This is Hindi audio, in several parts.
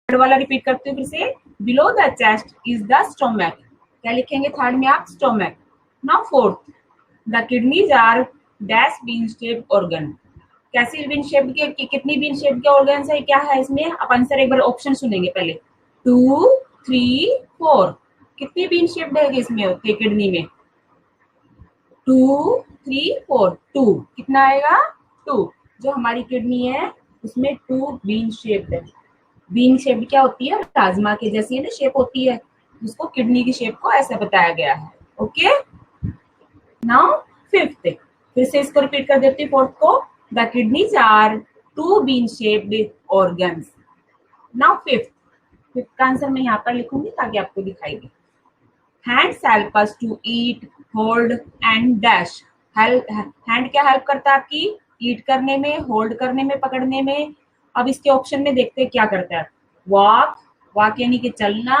थर्ड वाला रिपीट करते हुए फिर से, below the chest is the stomach. क्या लिखेंगे थर्ड में आप? Stomach. Now fourth, the kidneys are dash bean shaped organ. कैसी बीन शेप्ड के, कितनी बीन शेप्ड के ऑर्गन्स है, क्या है इसमें? आप आंसर एक बार ऑप्शन सुनेंगे पहले, 2, 3, 4। कितनी बीन शेप्ड है इसमें किडनी में? 2, 3, 4, 2। कितना आएगा? 2। जो हमारी किडनी है उसमें 2 बीन शेप्ड है। बीन शेप क्या होती है? राजमा के जैसी है ना शेप होती है, उसको किडनी की शेप को ऐसा बताया गया है। ओके, नाउ फिफ्थ, फिर से इसको रिपीट कर देती हूँ फोर्थ को, the kidneys are 2 bean shaped organs. Now fifth, fifth का आंसर मैं यहाँ पर लिखूंगी ताकि आपको दिखाई दे। Hands help us to eat, hold and dash. Hand क्या हेल्प करता है आपकी? ईट करने में, होल्ड करने में, पकड़ने में। अब इसके ऑप्शन में देखते हैं क्या करता है। वॉक, वॉक यानी कि चलना।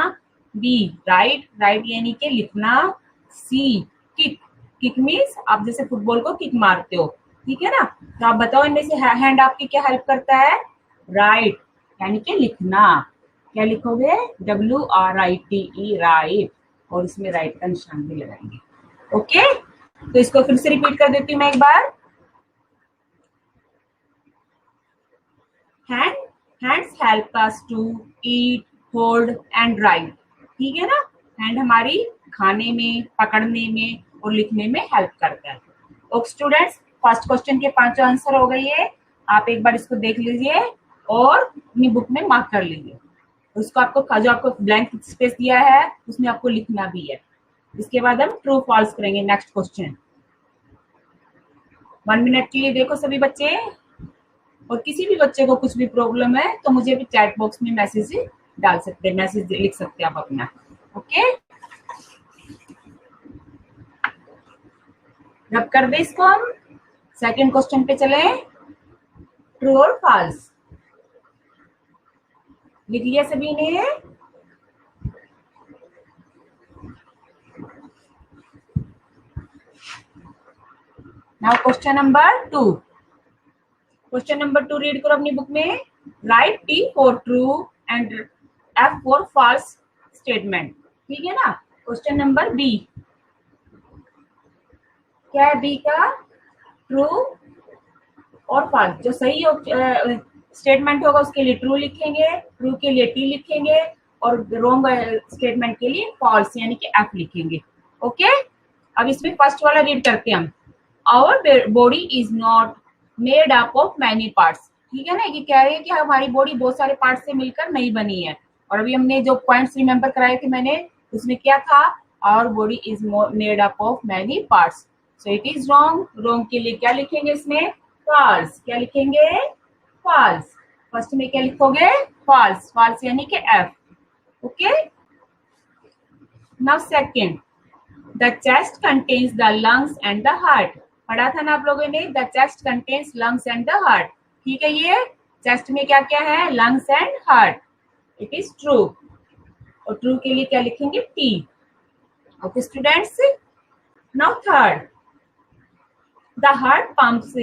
बी राइट, राइट यानी कि लिखना। सी किक, किक मीन्स आप जैसे फुटबॉल को किक मारते हो, ठीक है ना। तो आप बताओ इनमें से हैंड आपकी क्या हेल्प करता है? राइट यानी कि लिखना। क्या लिखोगे? WRITE, right. और इसमें राइट का निशान भी लगाएंगे। ओके, तो इसको फिर से रिपीट कर देती हूँ मैं एक बार। Hands help us to eat, hold and write. ठीक है ना, हैंड हमारी खाने में, पकड़ने में और लिखने में हेल्प करता है। ओके स्टूडेंट्स, फर्स्ट क्वेश्चन के 5 आंसर हो गई है। आप एक बार इसको देख लीजिए और अपनी बुक में मार्क कर लीजिए। उसको आपको जो आपको ब्लैंक स्पेस दिया है उसमें आपको लिखना भी है। इसके बाद हम ट्रू फॉल्स करेंगे। नेक्स्ट क्वेश्चन 1 मिनट के लिए देखो सभी बच्चे, और किसी भी बच्चे को कुछ भी प्रॉब्लम है तो मुझे भी चैट बॉक्स में मैसेज डाल सकते हैं, मैसेज लिख सकते हैं आप अपना। ओके, रब कर दे इसको। हम सेकंड क्वेश्चन पे चले। ट्रू और फॉल्स लिख लिया सभी ने? Now question number 2। Question number 2 read करो अपनी बुक में। Write T for true and F for false statement. ठीक है ना। क्वेश्चन नंबर बी, क्या है बी का? ट्रू और फॉल्स। जो सही स्टेटमेंट होगा उसके लिए ट्रू लिखेंगे, ट्रू के लिए T लिखेंगे, और रॉन्ग स्टेटमेंट के लिए फॉल्स यानी कि F लिखेंगे। ओके, अब इसमें फर्स्ट वाला रीड करते हैं हम। Our body is not made up of many parts. ठीक है ना, ये कह रहे हैं कि हमारी बॉडी बहुत सारे पार्ट से मिलकर नहीं बनी है। और अभी हमने जो पॉइंट्स रिमेम्बर कराए थे मैंने, उसमें क्या था? Our body is made up of many parts, so it is wrong. Wrong के लिए क्या लिखेंगे इसमें? फॉल्स। क्या लिखेंगे? फॉल्स। फर्स्ट में क्या लिखोगे? फॉल्स। फॉल्स यानी कि F। Okay, now second, the chest contains the lungs and the heart. पढ़ा था ना आप लोगों ने, the chest contains lungs and the heart. ठीक है, ये चेस्ट में क्या क्या है? Lungs and heart. It is true. और ट्रू के लिए क्या लिखेंगे? T। Okay students, now third, the heart pumps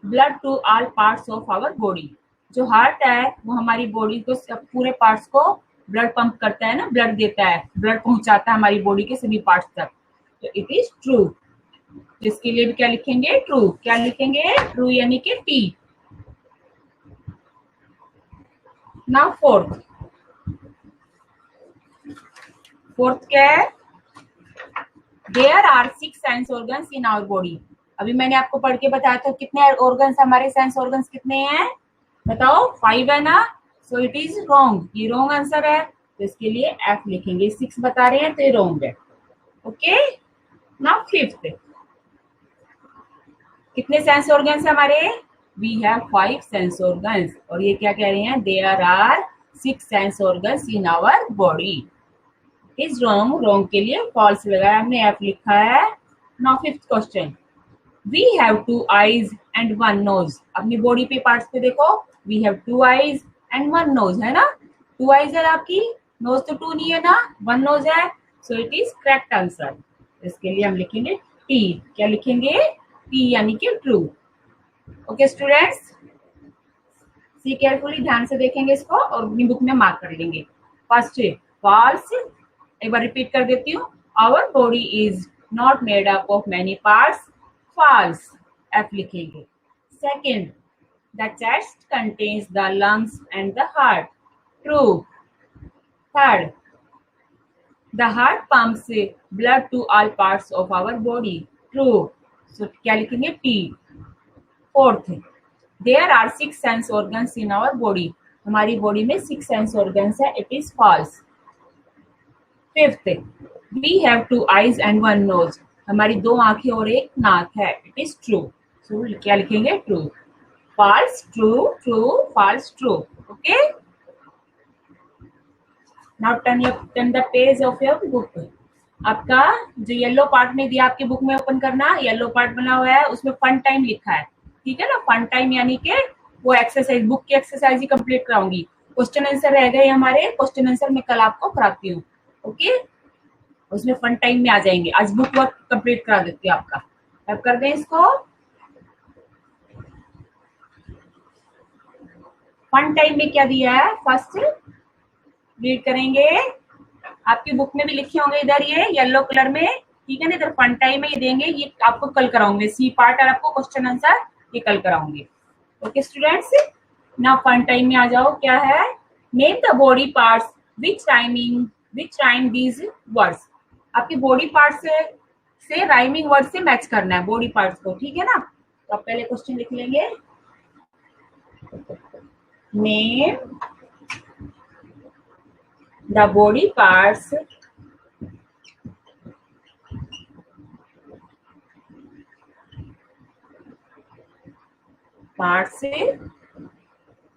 blood to all parts of our body. जो हार्ट है वो हमारी बॉडी को, पूरे पार्ट्स को ब्लड पंप करता है ना, ब्लड देता है, ब्लड पहुंचाता है हमारी बॉडी के सभी पार्ट्स तक। तो इट इज ट्रू। इसके लिए भी क्या लिखेंगे? ट्रू। क्या लिखेंगे? ट्रू यानी कि T। नाउ फोर्थ, फोर्थ क्या है? There are 6 sense organs in our body. अभी मैंने आपको पढ़ के बताया था कितने ऑर्गन्स, हमारे सेंस ऑर्गन्स कितने हैं? बताओ, 5 है ना। सो इट इज रॉन्ग, ये रॉन्ग आंसर है। तो इसके लिए F लिखेंगे। 6 बता रहे हैं तो ये रॉन्ग है। ओके, नाउ फिफ्थ, कितने सेंस ऑर्गन्स है हमारे? We have 5 sense organs. और ये क्या कह रहे हैं? There are 6 sense organs in our body. Is wrong. Wrong के लिए फॉल्स लगाया हमने, F लिखा है। Now fifth question, we have 2 eyes and 1 nose. अपनी बॉडी पे पार्ट्स पे देखो, we have 2 eyes and 1 nose, है ना। 2 आईज है आपकी, नोज तो 2 नहीं है ना, 1 नोज है। सो इट इज करेक्ट आंसर। इसके लिए हम लिखेंगे T। क्या लिखेंगे? T यानी कि true. Okay students, see carefully, ध्यान से देखेंगे इसको और अपनी बुक में मार्क कर लेंगे। फर्स्ट फॉल्स, एक बार रिपीट कर देती हूँ, our body is not made up of many parts, false, F लिखेंगे। Second, the chest contains the lungs and the heart, true. Third, the heart pumps blood to all parts of our body, true. सो क्या लिखेंगे, T. Fourth, there are 6 sense organs in our body, हमारी बॉडी में 6 सेंस ऑर्गन्स है, it is false. Fifth, we have 2 eyes and 1 nose, हमारी 2 आंखें और 1 नाक है, इट इज ट्रू। सो क्या लिखेंगे, true. False, true, true, false, true. Okay, now turn the page of your book. आपका जो येलो पार्ट में दिया आपकी बुक में ओपन करना, येलो पार्ट बना हुआ है, उसमें फन टाइम लिखा है, ठीक है ना। फन टाइम यानी कि वो एक्सरसाइज, बुक की एक्सरसाइज ही कंप्लीट कराऊंगी। क्वेश्चन आंसर रह गए हमारे, क्वेश्चन आंसर मैं कल आपको कराती हूँ, ओके। उसमें फन टाइम में आ जाएंगे, आज बुक वर्क कंप्लीट करा देती हूँ आपका। अब कर दें इसको। फन टाइम में क्या दिया है, फर्स्ट रीड करेंगे, आपकी बुक में भी लिखे होंगे इधर ये येलो कलर में, ठीक है ना। इधर फन टाइम में ये देंगे, ये आपको कल कराऊंगे, सी पार्ट और आपको क्वेश्चन आंसर ये कल कराऊंगे, ओके स्टूडेंट्स। ना फन टाइम में आ जाओ, क्या है, name the body parts which rhyme these words, आपके बॉडी पार्ट से राइमिंग वर्ड से मैच करना है बॉडी पार्ट्स को, ठीक है ना। तो आप पहले क्वेश्चन लिख लेंगे, name the body parts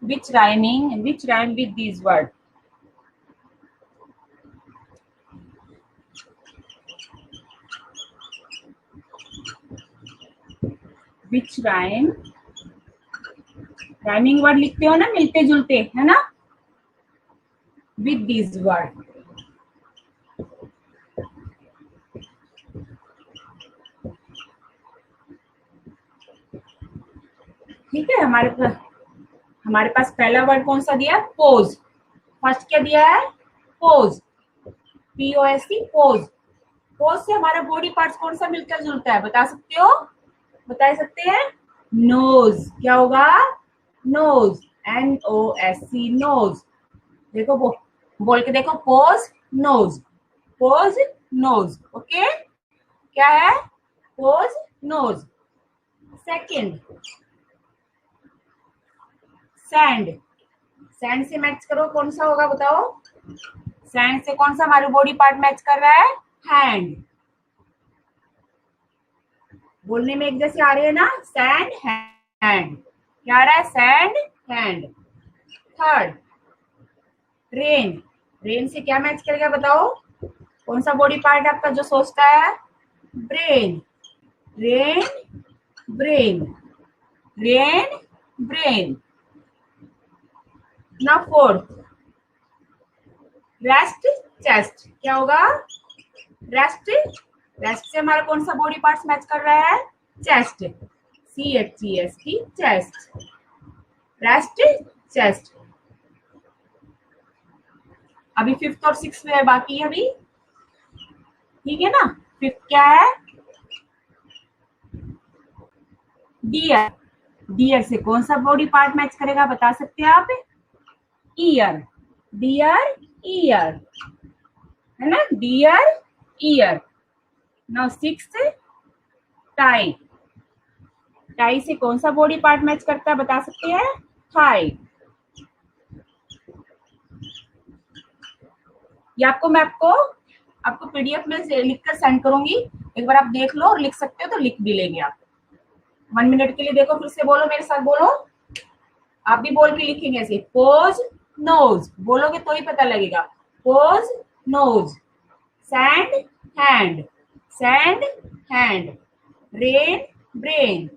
which rhyme with these words, which rhyming word लिखते हो ना, मिलते जुलते, है ना, with these words। ठीक है, हमारे पास पहला वर्ड कौन सा दिया है, पोज। फर्स्ट क्या दिया है, पोज, POSE, पोज। पोज से हमारा बॉडी पार्ट्स कौन सा मिलकर जुलता है, बता सकते हो, बता सकते हैं, नोज। क्या होगा, नोज, NOSE, नोज। देखो बोल के देखो, pose nose, pose nose, okay. क्या है, pose nose. Second, sand, sand से मैच करो, कौन सा होगा बताओ, सैंड से कौन सा हमारे बॉडी पार्ट मैच कर रहा है, हैंड। बोलने में एक जैसे आ रहे हैं ना, सैंड हैंड, क्या आ रहा है, sand hand. Third, rain, rain से क्या मैच करेगा बताओ, कौन सा बॉडी पार्ट आपका जो सोचता है, brain, rain brain, rain brain. ना फोर्थ, रेस्ट चेस्ट, क्या होगा, रेस्ट, रेस्ट से हमारा कौन सा बॉडी पार्ट मैच कर रहा है, chest, CHEST, chest, rest chest. अभी फिफ्थ और सिक्स में बाकी है अभी, ठीक है ना। फिफ्थ क्या है, डियर, डियर से कौन सा बॉडी पार्ट मैच करेगा बता सकते हैं आप, ईयर, डियर ईयर, है ना, dear ear. Now sixth, tie, tie से कौन सा बॉडी पार्ट मैच करता है बता सकते हैं, थाई। ये मैं आपको PDF में लिखकर सेंड करूंगी, एक बार आप देख लो और लिख सकते हो तो लिख भी लेंगे आप। 1 मिनट के लिए देखो, फिर से बोलो मेरे साथ, बोलो, आप भी बोल के लिखेंगे ऐसे, पोज नोज, बोलोगे तो ही पता लगेगा, pose nose, sand hand, sand hand, rain brain,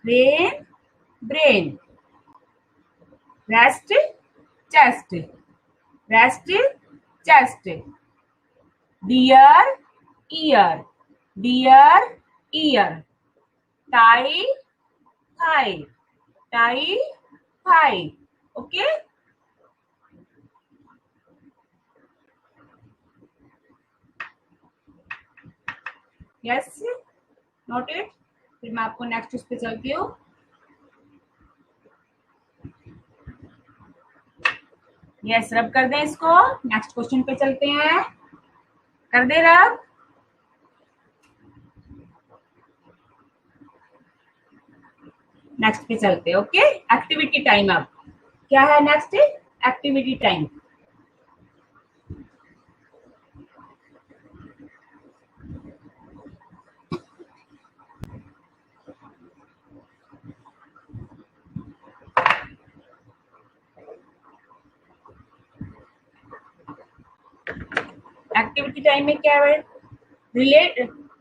rain brain, rest chest, rest chest, dear ear, dear ear, tie thigh, tie thigh, okay, yes, note it. फिर मैं आपको नेक्स्ट उस पे चलती हूँ। यस, रब कर दें इसको। नेक्स्ट क्वेश्चन पे चलते हैं। कर दे रब। नेक्स्ट पे चलते हैं। Okay, activity time. अब क्या है next? Activity time. Activity time में क्या है? Relate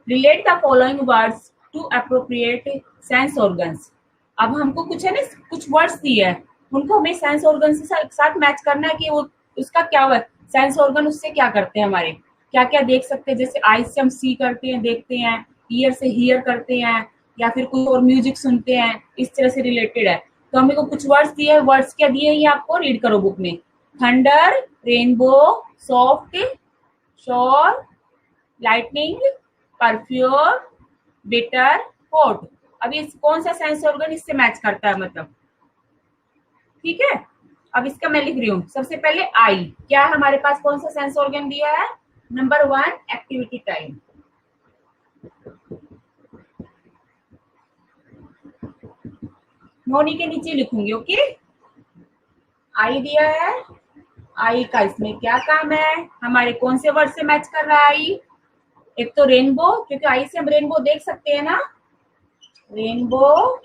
relate the following words to appropriate sense organs. अब हमको कुछ है ना, कुछ वर्ड्स दिए है, उनको हमें सेंस ऑर्गन से साथ मैच करना है कि वो उसका क्या है, सेंस ऑर्गन उससे क्या करते हैं, हमारे क्या क्या देख सकते हैं। जैसे आईज से हम सी करते हैं, देखते हैं, ईयर से हियर करते हैं, या फिर कोई और म्यूजिक सुनते हैं, इस तरह से रिलेटेड है। तो हमें को कुछ वर्ड्स दिए हैं। वर्ड्स क्या दिए हैं ये आपको रीड करो बुक में। थंडर, रेनबो, सॉफ्ट, शोर, लाइटनिंग, परफ्यूम, बिटर, हॉट। अब ये कौन सा सेंस ऑर्गन इससे मैच करता है, मतलब ठीक है। अब इसका मैं लिख रही हूँ। सबसे पहले आई, क्या हमारे पास कौन सा सेंस ऑर्गन दिया है? Number 1, activity time. नोनी के नीचे लिखूंगी। ओके, आई दिया है। आई का इसमें क्या काम है? हमारे कौन से वर्ड से मैच कर रहा है आई? एक तो रेनबो, क्योंकि आई से हम रेनबो देख सकते हैं ना। रेनबो,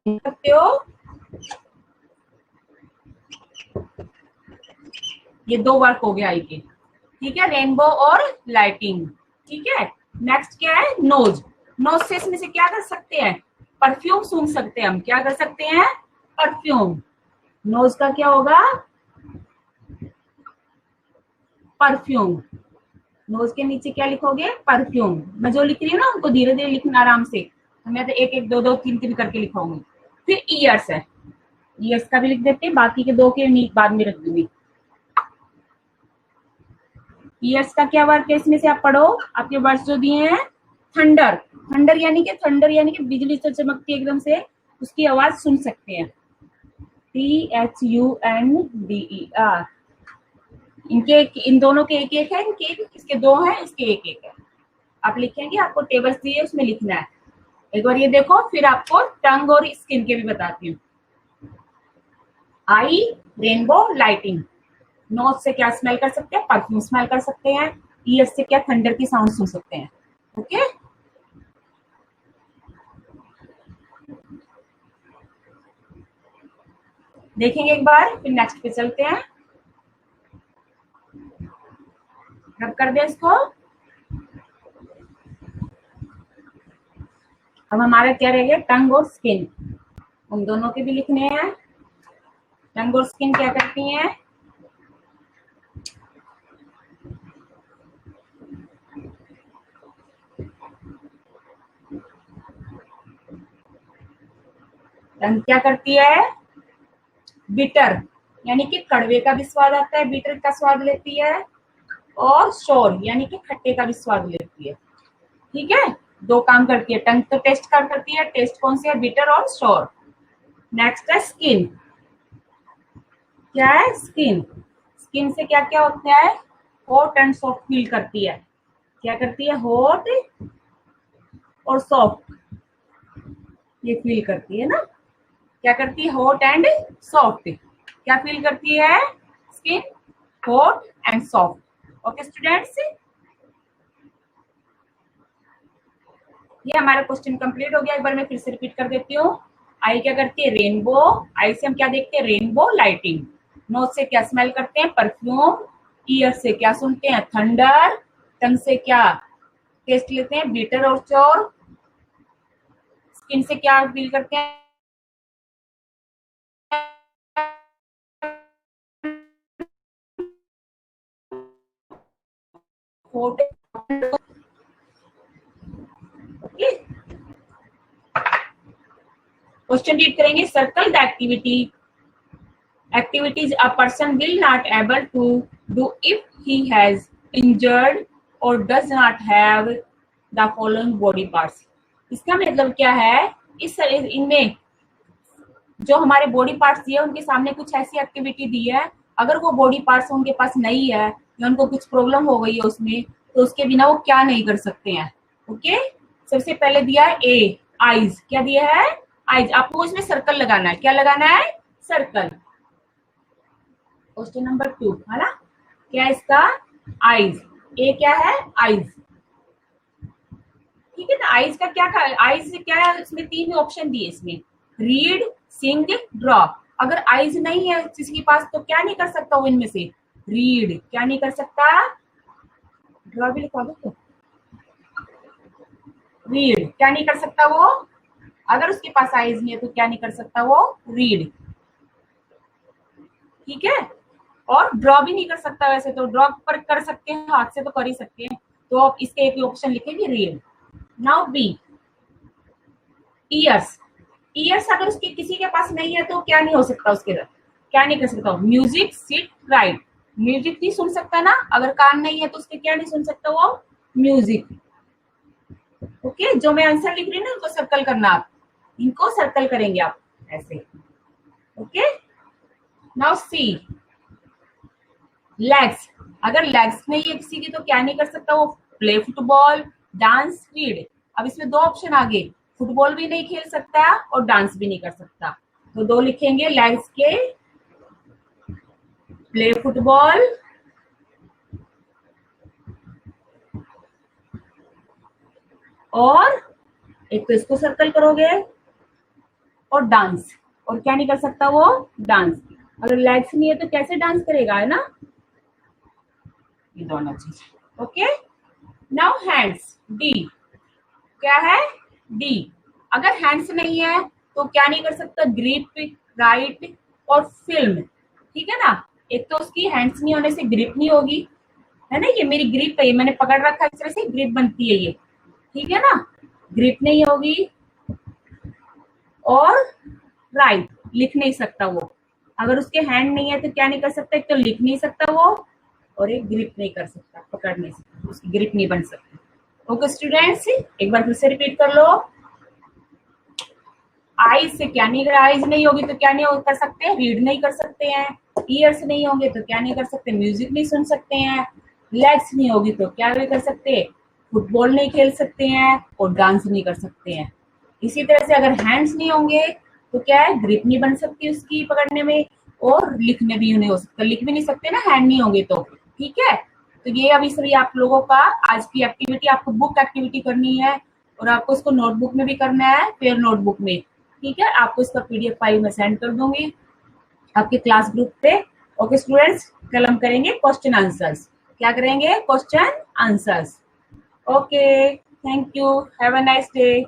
देख सकते हो। ये दो वर्क हो गया आई के। ठीक है, रेनबो और लाइटिंग। ठीक है, नेक्स्ट क्या है? नोज। नोज से इसमें से क्या कर सकते हैं? परफ्यूम सूंघ सकते हैं हम। क्या कर सकते हैं? परफ्यूम। नोज का क्या होगा? परफ्यूम। नोज के नीचे क्या लिखोगे? परफ्यूम। मैं जो लिख रही हूँ ना उनको धीरे धीरे लिखना आराम से। मैं तो एक एक दो दो तीन तीन करके लिखाऊंगी। फिर ईयर्स है। ईयर्स का भी लिख देते हैं, बाकी के दो के बाद में रख दूंगी। ईयर्स का क्या वर्क है इसमें से आप पढ़ो। आपके वर्ड्स जो दिए हैं, थंडर। थंडर यानी कि बिजली से चमकती है एकदम से, उसकी आवाज सुन सकते हैं। THUNDER। इनके इन दोनों के एक एक है, इनके एक, इसके दो हैं, इसके एक एक है। आप लिखेंगे, आपको टेबल्स दिए उसमें लिखना है। एक बार ये देखो, फिर आपको टंग और स्किन के भी बताती हूँ। आई, रेनबो, लाइटिंग। नोज से क्या स्मेल कर सकते हैं? परफ्यूम स्मेल कर सकते हैं। ईयर से क्या? थंडर की साउंड सुन सकते हैं। ओके, देखेंगे एक बार, फिर नेक्स्ट पे चलते हैं। रब कर दे इसको। अब हमारा क्या रह गया? टंग और स्किन। उन दोनों के भी लिखने हैं। टंग और स्किन क्या करती हैं? टंग क्या करती है? बिटर, यानी कि कड़वे का भी स्वाद आता है, बिटर का स्वाद लेती है। और शोर, यानी कि खट्टे का भी स्वाद लेती है। ठीक है, दो काम करती है। टंग तो टेस्ट कर करती है, टेस्ट कौन सी है? बिटर और शोर। नेक्स्ट है स्किन। क्या है? स्किन। स्किन से क्या क्या होता है? हॉट एंड सॉफ्ट फील करती है। क्या करती है? हॉट और सॉफ्ट ये फील करती है ना। क्या करती है? Hot and soft. क्या फील करती है skin? Hot and soft. Okay students, ये हमारा क्वेश्चन कंप्लीट हो गया। एक बार मैं फिर से रिपीट कर देती हूँ। आई क्या करती है? रेनबो। आई से हम क्या देखते हैं? Rainbow, lighting. नोज से क्या स्मेल करते हैं? परफ्यूम। ईयर से क्या सुनते हैं? थंडर। टंग से क्या टेस्ट लेते हैं? बिटर और चोर। स्किन से क्या फील करते हैं? important. ओके, क्वेश्चन रीड करेंगे. Circle the activities a person will not able to do if he has injured or does not have the following body parts. इसका मतलब क्या है, इनमें जो हमारे बॉडी पार्ट्स दिए उनके सामने कुछ ऐसी एक्टिविटी दी है, अगर वो बॉडी पार्ट्स उनके पास नहीं है या उनको कुछ प्रॉब्लम हो गई है उसमें, तो उसके बिना वो क्या नहीं कर सकते हैं. ओके, सबसे पहले दिया है ए, आईज. क्या दिया है? आईज. आपको इसमें सर्कल लगाना है. क्या लगाना है? सर्कल. क्वेश्चन नंबर 2 है ना, क्या है इसका? आईज. ए क्या है? आईज. ठीक है ना. आईज का क्या, आईज से क्या है, इसमें 3 ऑप्शन दिए इसमें, रीड, सिंग, ड्रॉ. अगर आईज नहीं है किसी के पास तो क्या नहीं कर सकता वो इनमें से? रीड. क्या नहीं कर सकता? ड्रॉ भी लिखवा दो. रीड क्या नहीं कर सकता वो? अगर उसके पास आईज नहीं है तो क्या नहीं कर सकता वो? रीड. ठीक है. और ड्रॉ भी नहीं कर सकता. वैसे तो ड्रॉ पर कर सकते हैं, हाथ से तो कर ही सकते हैं, तो आप इसके एक ऑप्शन लिखेंगे, read. Now B, ears. Ears अगर उसके किसी के पास नहीं है तो क्या नहीं हो सकता उसके साथ? क्या नहीं कर सकता? Music, seat, right. म्यूजिक नहीं सुन सकता ना, अगर कान नहीं है तो उसके क्या नहीं सुन सकता वो? म्यूजिक. ओके, जो मैं आंसर लिख रही हूँ ना उनको सर्कल करना. आप इनको सर्कल करेंगे आप ऐसे. Okay, now see, legs. अगर लेग्स नहीं है किसी की तो क्या नहीं कर सकता वो? Play football, dance, read. अब इसमें 2 ऑप्शन आ गए, फुटबॉल भी नहीं खेल सकता और डांस भी नहीं कर सकता. तो 2 लिखेंगे लेग्स के, प्ले फुटबॉल और एक तो इसको सर्कल करोगे, और डांस. और क्या नहीं कर सकता वो? डांस. अगर लेग्स नहीं है तो कैसे डांस करेगा, है ना? ये दोनों चीज. Okay, now hands. डी. क्या है? डी. अगर हैंड्स नहीं है तो क्या नहीं कर सकता? ग्रिप, राइट और फिल्म. ठीक है ना. एक तो उसकी हैंड्स नहीं होने से ग्रिप नहीं होगी, है ना. ये मेरी ग्रिप है, मैंने पकड़ रखा है, इस तरह से ग्रिप बनती है ये. ठीक है ना. ग्रिप नहीं होगी. और राइट, लिख नहीं सकता वो. अगर उसके हैंड नहीं है तो क्या नहीं कर सकता? एक तो लिख नहीं सकता वो, और एक ग्रिप नहीं कर सकता, पकड़ नहीं सकता, उसकी ग्रिप नहीं बन सकती. ओके स्टूडेंट्स, एक बार फिर से रिपीट कर लो. आईज से क्या नहीं, आईज नहीं होगी तो क्या नहीं कर सकते? रीड नहीं कर सकते हैं. ईयर्स नहीं होंगे तो क्या नहीं कर सकते? म्यूजिक नहीं सुन सकते हैं. लेग्स नहीं होगी तो क्या नहीं कर सकते? फुटबॉल नहीं खेल सकते हैं और डांस नहीं कर सकते हैं. इसी तरह से अगर हैंड्स नहीं होंगे तो क्या है? ग्रिप नहीं बन सकती उसकी पकड़ने में, और लिखने भी नहीं हो सकता. लिख भी नहीं सकते ना, हैंड नहीं होंगे तो. ठीक है. तो ये अभी सभी आप लोगों का आज की एक्टिविटी. आपको बुक एक्टिविटी करनी है और आपको इसको नोटबुक में भी करना है, फिर नोटबुक में. ठीक है, आपको इसका पीडीएफ फाइल में सेंड कर दूंगी आपके क्लास ग्रुप पे. ओके स्टूडेंट्स, कल हम करेंगे क्वेश्चन आंसर्स. क्या करेंगे? Question answers. Okay, thank you, have a nice day.